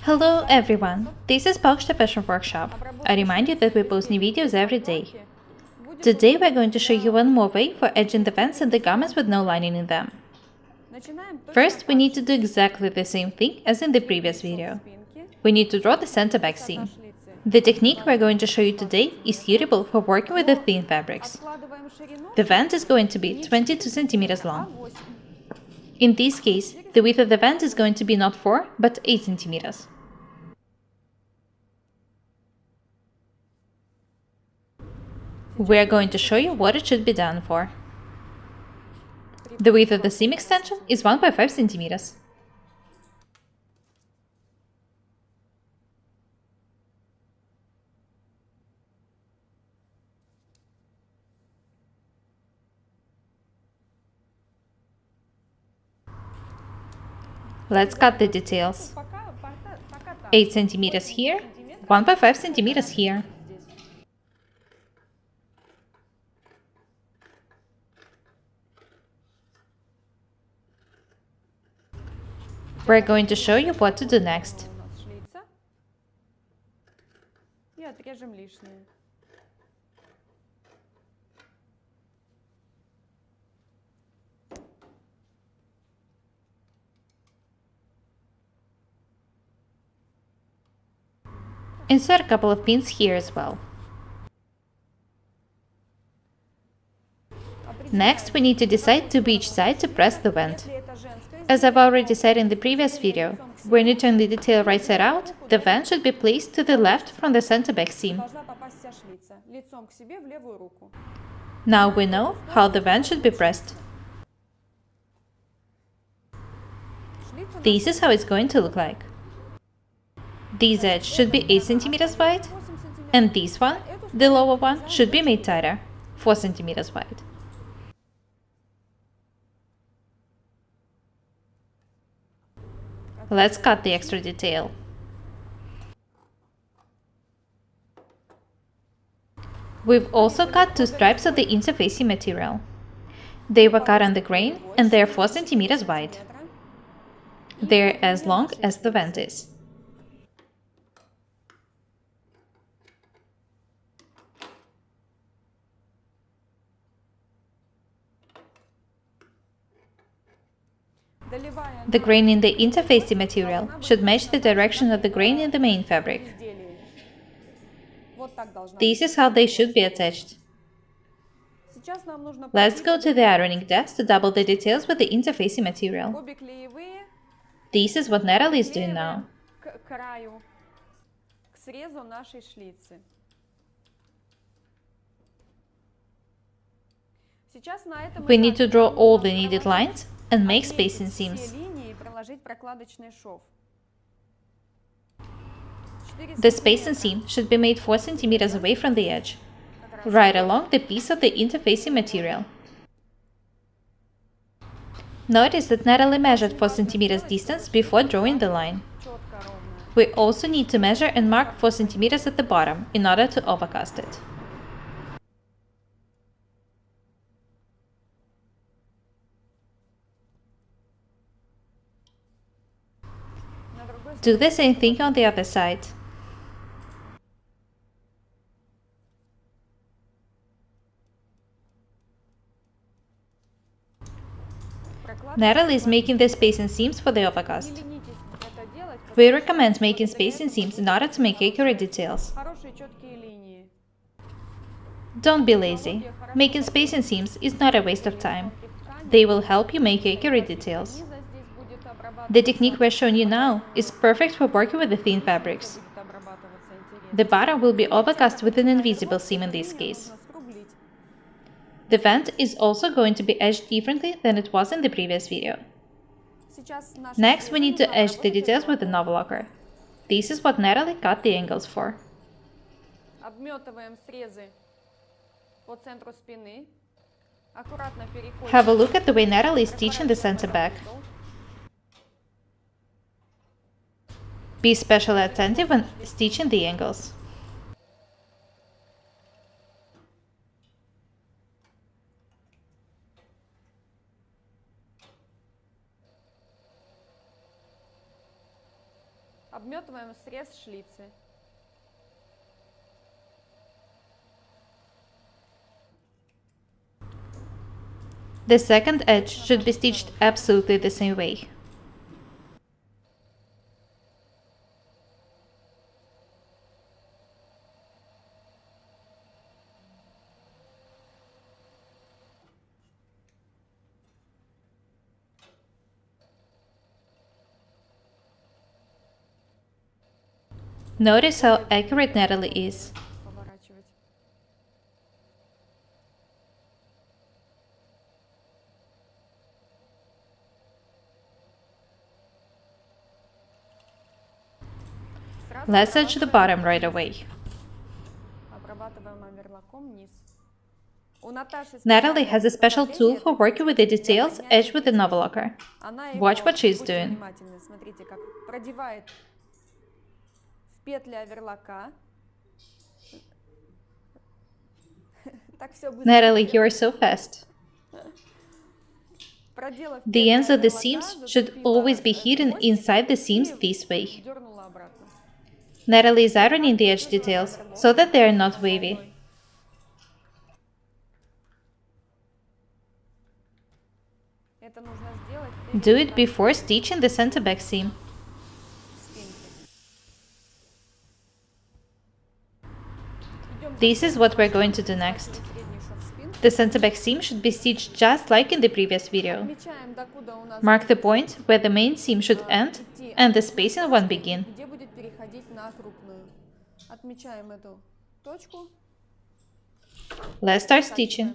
Hello everyone, this is Pakshta Fashion Workshop. I remind you that we post new videos every day. Today we're going to show you one more way for edging the pants and the garments with no lining in them. First, we need to do exactly the same thing as in the previous video. We need to draw the center back seam. The technique we're going to show you today is suitable for working with the thin fabrics. The vent is going to be 22 cm long. In this case, the width of the vent is going to be not 4, but 8 cm. We're going to show you what it should be done for. The width of the seam extension is 1.5 cm. Let's cut the details. 8 cm here, 1.5 cm here. We're going to show you what to do next. Insert a couple of pins here as well. Next, we need to decide to which side to press the vent. As I've already said in the previous video, when you turn the detail right side out, the vent should be placed to the left from the center back seam. Now we know how the vent should be pressed. This is how it's going to look like. This edge should be 8 cm wide, and this one, the lower one, should be made tighter, 4 cm wide. Let's cut the extra detail. We've also cut 2 stripes of the interfacing material. They were cut on the grain and they're 4 cm wide. They're as long as the vent is. The grain in the interfacing material should match the direction of the grain in the main fabric. This is how they should be attached. Let's go to the ironing desk to double the details with the interfacing material. This is what Natalie is doing now. We need to draw all the needed lines and make spacing seams. The spacing seam should be made 4 cm away from the edge, right along the piece of the interfacing material. Notice that Natalie measured 4 cm distance before drawing the line. We also need to measure and mark 4 cm at the bottom in order to overcast it. Do the same thing on the other side. Natalie is making the spacing seams for the overcast. We recommend making spacing seams in order to make accurate details. Don't be lazy. Making spacing seams is not a waste of time. They will help you make accurate details. The technique we're showing you now is perfect for working with the thin fabrics. The bottom will be overcast with an invisible seam in this case. The vent is also going to be edged differently than it was in the previous video. Next, we need to edge the details with the novlocker. This is what Natalie cut the angles for. Have a look at the way Natalie is stitching the center back. Be especially attentive when stitching the angles. Обметываем срез шлицы. The second edge should be stitched absolutely the same way. Notice how accurate Natalie is. Поворачивать. Сразу Let's edge the bottom right away. обрабатываем оверлоком низ. У Наташи Natalie специальное has a special tool приспособление for для working with the details поднятия edged with the деталей. Novalocker. Она Watch его, what she's будьте doing. внимательны, смотрите, как продевает в петли оверлока. Так все быстро. Natalie, you are so fast. Проделав The петли ends of the оверлока, seams should зацепила always be hidden гвоздь inside the seams и this way. дернула обратно. Natalie is ironing the edge details so that they are not wavy. Это нужно сделать перед Do it before stitching the center back seam. спинкой. Идем за This is what we're going to do next. средний шов спинки. The center back seam should be stitched just like in the previous video. Отмечаем, докуда у нас Mark the point where the main seam should end and the spacing one begin. где будет переходить на крупную. Отмечаем эту точку. Let's start stitching.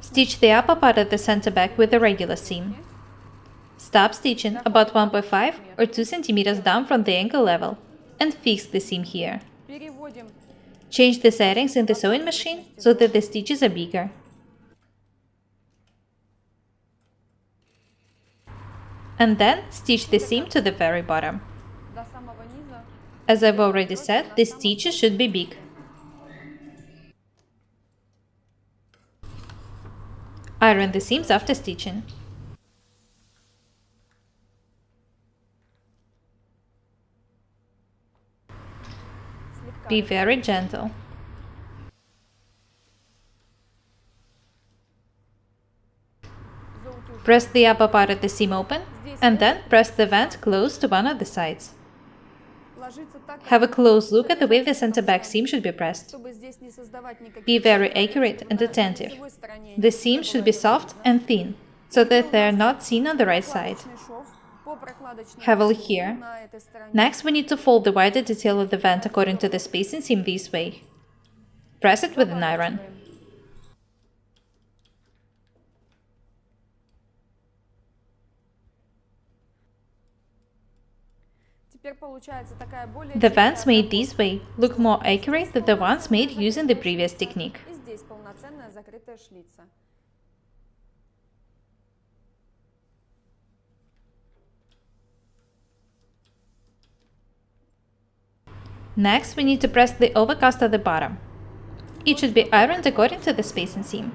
Stitch the upper part of the center back with the regular seam. Stop stitching about 1.5 or 2 centimeters down from the ankle level and fix the seam here. Переводим Change the settings in the sewing machine so that the stitches are bigger. And then stitch the seam to the very bottom. до самого низа. As I've already said, the stitches should be big. Iron the seams after stitching. Слегка Be very gentle. заутюжим. Press the upper part of the seam open and then press the vent close to one of the sides. Ложится так, как Have a close look at the way the center back seam should be pressed. чтобы здесь не создавать никаких Be very ошибок, accurate чтобы and на attentive. лицевой стороне The не seams should было be этого soft видно. and thin, so that they are not seen on the right side. Прокладочный шов по прокладочному Have a look шву here. на этой стороне. Next, we need to fold the wider detail of the vent according to the spacing seam this way. Press it with an iron. Заворачиваем. Теперь получается такая более The чистая vents made обработка. this way look more accurate than the ones made using the previous technique. И здесь полноценная закрытая шлица. Next, we need to press the overcast at the bottom. It should be ironed according to the spacing seam.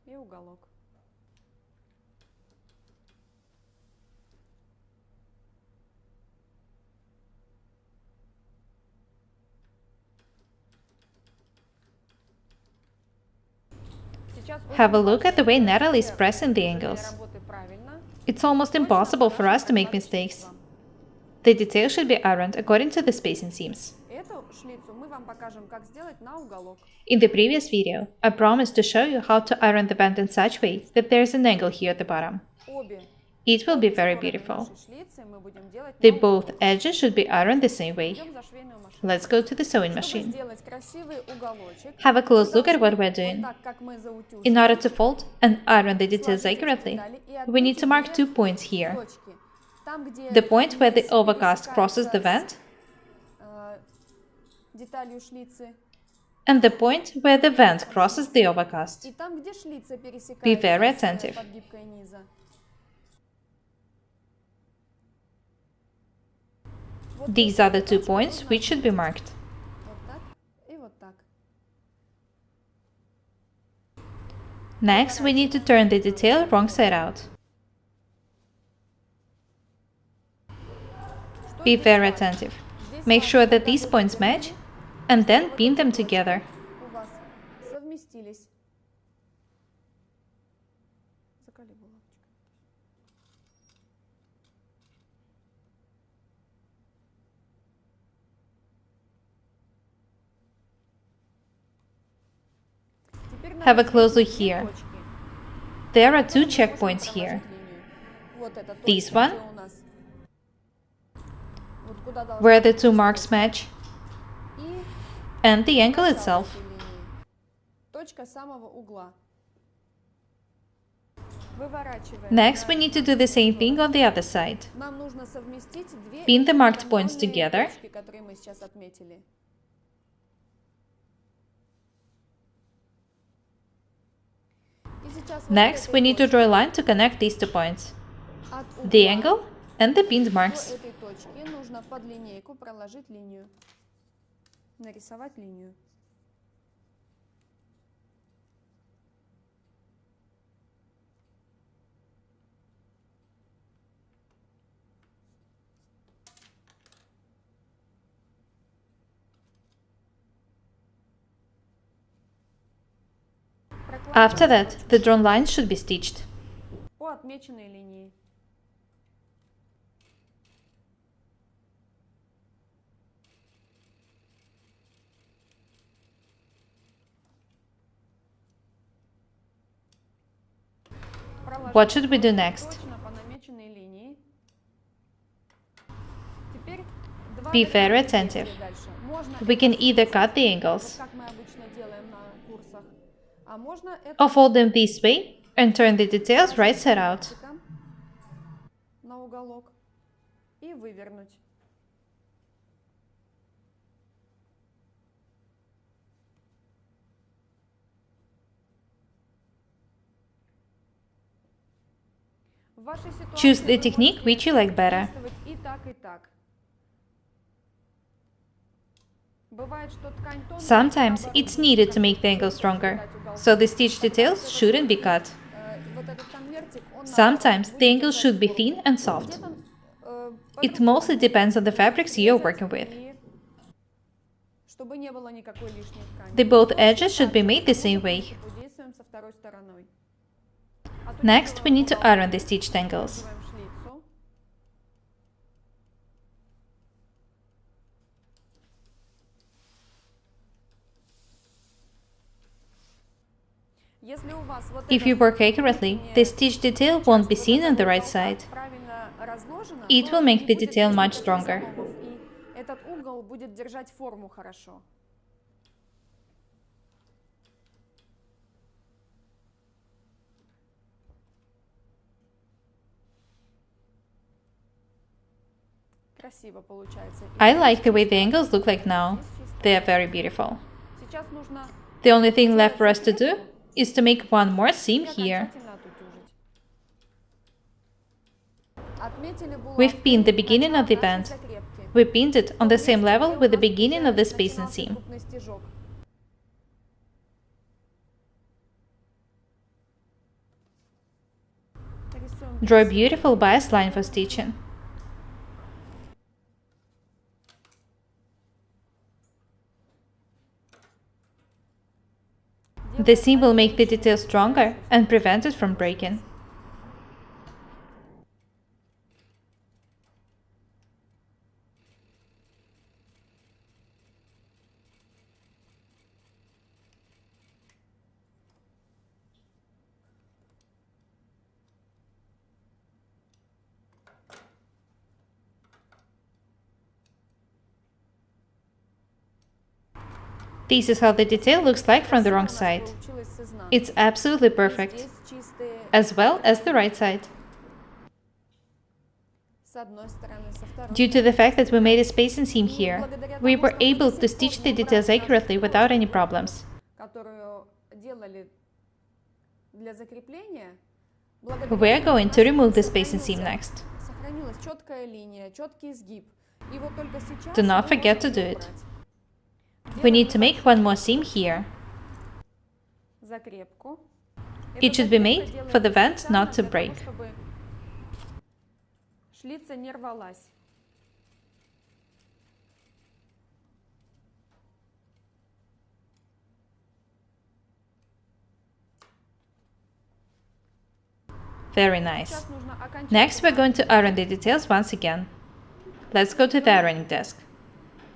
И уголок. Сейчас Have a очень look at the way важно Natalie is сделать pressing the для angles. работы правильно. It's almost impossible for us to make mistakes. The detail should be ironed according to the spacing seams. Эту шлицу мы вам покажем, как сделать на уголок. In the previous video, I promised to show you how to iron the band in such way that there is an angle here at the bottom. Обе It will be very стороны beautiful. нашей шлицы мы будем делать The на both уголок. edges should be ironed the same way. Идем за швейную машину. Let's go to the sewing Чтобы machine. сделать красивый уголочек, Have a close мы look at what должны we're doing. вот так, как мы заутюжили, In order to fold and iron the details сложить эти accurately, детали и we need to mark отметить 2 две points here. точки. Там, где The point where the низ overcast crosses the пересекается vent с, деталью шлицы, and the point where the vent crosses the overcast. И там, где шлица Be very пересекается attentive. с подгибкой низа. Вот These эти are the two точки points нужно which should be marked. вот так и вот так. Next, we need to turn the detail wrong side out. Что Be здесь very важно? attentive. Здесь Make важно, sure that когда these вот points эти match линии, and then вот pin эти them точки together. у вас совместились. Закали булавочкой. Теперь Have a надо close look связать две here. точки. There are two Потом мы можем checkpoints проложить here. линию. Вот эта This точка, one, где у нас вот куда должна where the быть two эта marks стрелка. match, И and the angle начало itself. этой линии. Точка самого угла. Выворачиваем Next, we на need to do the same thing on the other side. Нам нужно совместить две Pin the эти marked points контрольные together. точки, которые мы сейчас отметили. И сейчас вот Next, этой we need to draw a точки line to connect these two points, от the угла angle and the pinned до marks. этой точки нужно под линейку проложить линию, нарисовать линию. After that, the drawn lines should be stitched. По отмеченной линии. What should we do next? Точно по намеченной линии. Теперь два Be very варианта attentive. действия дальше. Можно We can это either сложить, cut the вот angles, как мы обычно делаем на курсах, а можно это or fold them this way and turn the details right side out. листиком на уголок и вывернуть. В вашей Choose ситуации the вы technique можете which you like better. действовать и так, и так. Бывает, что ткань тонкая, Sometimes наоборот, it's будет needed to как-то make the angle stronger, придать уголки. so the stitch Тогда details вот этот shouldn't be cut. вот этот конвертик, он, Sometimes наоборот, the будет angle держать should be форму. thin and soft. Где-то, It по-другому mostly depends on the fabrics you're срезать working with. и чтобы не было никакой лишней ткани. The both Точно edges should так be же made the по тому same же way. принципу действуем со второй стороной. Next, we need to Отутягиваем iron the уголок, stitched angles. отутягиваем шлицу. Если у вас вот If you этот work accurately, the stitch detail won't be seen on the right side. правильно разложено, It то will make не the будет detail видно much таких stronger. заломов, и этот угол будет держать форму хорошо. Красиво получается. И I здесь like the way the чисто, angles look like now. здесь чисто. They are very beautiful. Сейчас нужно The only thing left for us to do is to make one more seam и here. окончательно отутюжить. Отметили We've pinned the булавкой beginning of the начало band. нашей закрепки. We pinned it on the В том same месте, level где у with the нас beginning уже of the space and начинался seam. крупный стежок. Рисуем Draw a красиво. beautiful bias line for stitching. The seam will make the detail stronger and prevent it from breaking. This is how the detail looks like from the wrong side. It's absolutely perfect, as well as the right side. с одной стороны, со второй. Due to the fact that we made a spacing seam here, we were able to stitch the details accurately without any problems. Которую делали для закрепления, We are going to remove the spacing seam next. Сохранилась четкая линия, четкий изгиб. И вот только сейчас Do not мы forget можем to do it. убрать. We need to make one more seam here. Закрепку. It should be made for the vent not to break. Чтобы шлица не рвалась. Very nice. Сейчас нужно окончательно Next, we're going to iron the details once again. Let's go to the ironing desk.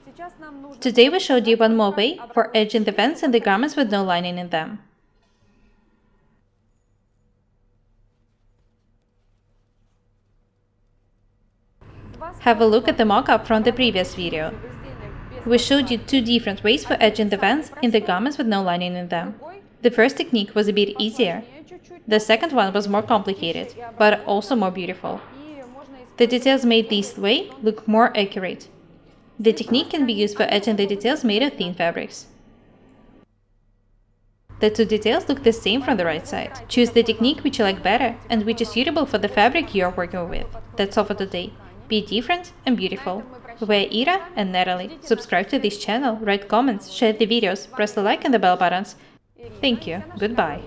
Сейчас нам нужно Today we showed you one more way for edging the vents and the garments with no lining in them. Have a look at the mock-up from the previous video. We showed you two different ways for edging the vents in the garments with no lining in them. The first technique was a bit easier. The second one was more complicated, but also more beautiful. The details made this way look more accurate. The technique can be used for edging the details made of thin fabrics. The two details look the same from the right side. Choose the technique which you like better and which is suitable for the fabric you are working with. That's all for today. Be different and beautiful. We were Ira and Natalie. Subscribe to this channel, write comments, share the videos, press the like and the bell buttons. Thank you. Goodbye.